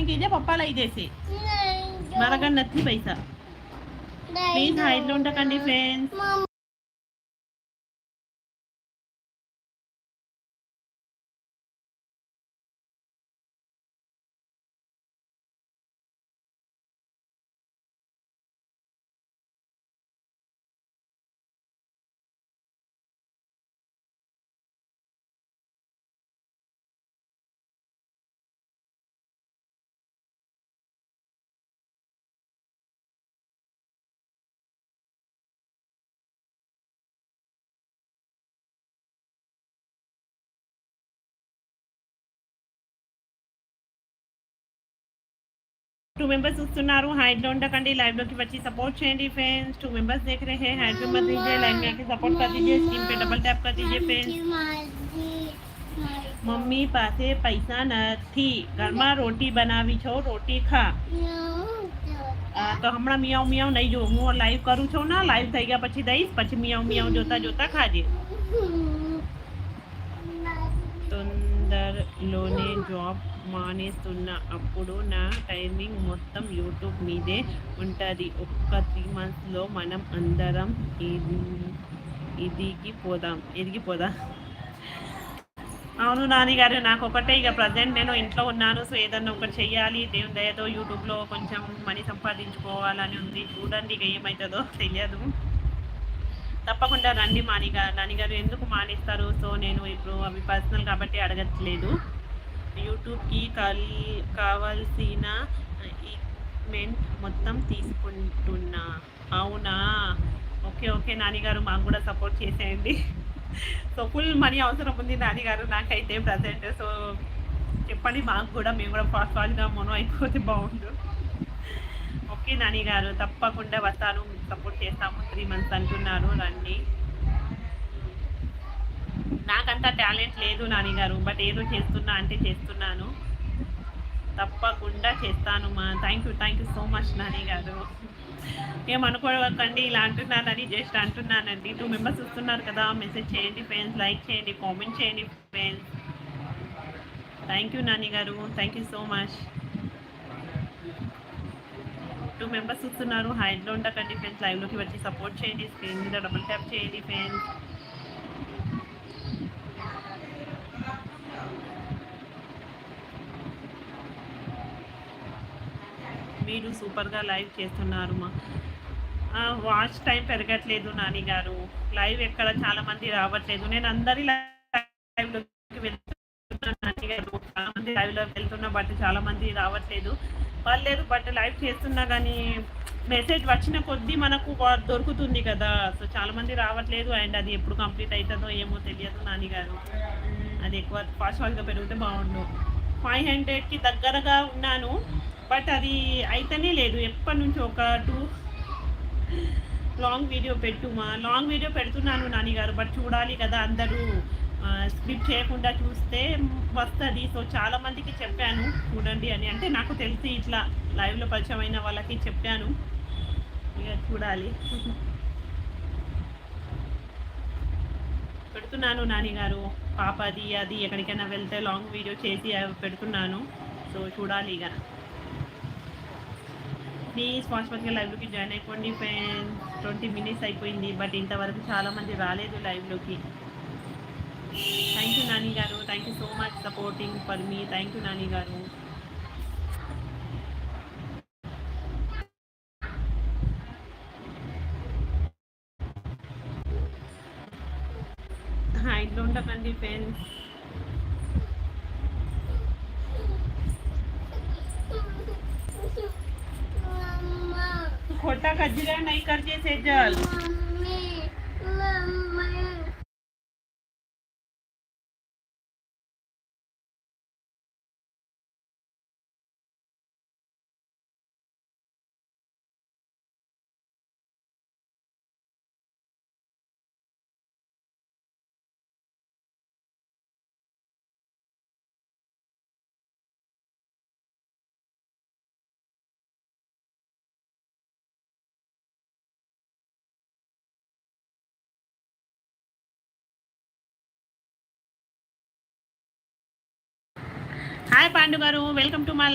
पानी कीजिए पप्पा लाई जैसे मारा का नथी पैसा प्लीज हाइड लो कंडी फ्रेंड्स टू मेंबर्स చూస్తున్నారు హైడ్ లో ఉండకండి లైవ్ లోకి వచ్చి సపోర్ట్ చేయండి फ्रेंड्स टू मेंबर्स देख रहे हैं हाइड पे मत दीजिए लाइव में आके सपोर्ट कर दीजिए स्क्रीन पे डबल टैप कर दीजिए फ्रेंड्स मम्मी पासे पैसा નથી ઘરમાં રોટી બનાવી છો રોટી ખા તો હમણાં મિયાઉ મિયાઉ નહીં જો હું લાઈવ કરું છું ને લાઈવ થઈ ગયા પછી દઈશ પછી મિયાઉ મિયાઉ જોતા જોતા ખાજે తొందరలోనే జాబ్ మానేస్తున్నా అప్పుడు నా టైమింగ్ మొత్తం యూట్యూబ్ మీదే ఉంటుంది ఒక్క 3 monthsలో మనం అందరం ఎదిగిపోదాం అవును నాని గారు నాకు ఒకటే ఇక ప్రజెంట్ నేను ఇంట్లో ఉన్నాను సో ఏదన్నా ఒకటి చెయ్యాలి దేవుని దయతో యూట్యూబ్లో కొంచెం మనీ సంపాదించుకోవాలని ఉంది చూడండి ఇక ఏమవుతుందో తెలియదు తప్పకుండా రండి నాని గారు ఎందుకు మానేస్తారు సో నేను ఇప్పుడు అవి పర్సనల్ కాబట్టి అడగట్లేదు యూట్యూబ్కి కావాల్సిన ఈక్విప్మెంట్ మొత్తం తీసుకుంటున్నా అవునా ఓకే ఓకే నాని గారు మాకు కూడా సపోర్ట్ చేసేయండి సో ఫుల్ మనీ అవసరం ఉంది నాని గారు నాకైతే ప్రజెంట్ సో చెప్పండి మాకు కూడా మేము కూడా ఫాస్ట్గా మనం అయిపోతే బాగుండు ఓకే నాని గారు తప్పకుండా వస్తాను సపోర్ట్ చేస్తాము 3 months అంటున్నారు రండి నాకంత టాలెంట్ లేదు నాని గారు బట్ ఏదో చేస్తున్నా అంటే చేస్తున్నాను తప్పకుండా చేస్తాను మా thank you so much Nani గారు ఏమనుకోకండి ఇలా అంటున్నానని జస్ట్ అంటున్నానండి 2 members వస్తున్నారు కదా మెసేజ్ చేయండి ఫ్రెండ్స్ లైక్ చేయండి కామెంట్ చేయండి ఫ్రెండ్స్ థ్యాంక్ యూ నాని గారు thank you so much 2 members వస్తున్నారు హైడ్లో ఉండకండి ఫ్రెండ్స్ లైవ్లోకి వచ్చి సపోర్ట్ చేయండి స్క్రీన్ మీద డబుల్ ట్యాప్ చేయండి ఫ్రెండ్స్ మీరు సూపర్గా లైవ్ చేస్తున్నారు మా వాచ్ టైం పెరగట్లేదు నాని గారు లైవ్ ఎక్కడ చాలా మంది రావట్లేదు నేను అందరి లైవ్లోకి వెళ్తున్నాను నాని గారు చాలా మంది లైవ్లో వెళ్తున్నా బట్ చాలా మంది రావట్లేదు పర్లేదు బట్ లైవ్ చేస్తున్నా కానీ మెసేజ్ వచ్చిన కొద్దీ మనకు దొరుకుతుంది కదా సో చాలా మంది రావట్లేదు అండ్ అది ఎప్పుడు కంప్లీట్ అవుతుందో ఏమో తెలియదు నాని గారు అది ఎక్కువ ఫాస్ట్గా పెరిగితే బాగుండు 500కి దగ్గరగా ఉన్నాను బట్ అది అయితేనే లేదు ఎప్పటి నుంచి ఒక 2 లాంగ్ వీడియో లాంగ్ వీడియో పెడుతున్నాను నాని గారు బట్ చూడాలి కదా అందరూ స్క్రిప్ట్ చేయకుండా చూస్తే వస్తుంది సో చాలా మందికి చెప్పాను చూడండి అని అంటే నాకు తెలిసి ఇట్లా లైవ్లో పరిచయం అయిన వాళ్ళకి చెప్పాను ఇక చూడాలి పెడుతున్నాను నాని గారు పాపది అది ఎక్కడికైనా వెళ్తే లాంగ్ వీడియో చేసి పెడుతున్నాను సో చూడాలి ఇక ప్లీజ్ ఫాస్ట్గా లైవ్లోకి జాయిన్ అయిపోండి ఫ్రెండ్స్ 20 minutes అయిపోయింది బట్ ఇంతవరకు చాలామంది రాలేదు లైవ్లోకి థ్యాంక్ యూ నాని గారు thank you so much supporting for me thank you Nani గారు హైడ్లో ఉండకండి ఫ్రెండ్స్ खोटा कजरा नहीं करके सेजल హాయ్ పాండు గారు వెల్కమ్ టు మై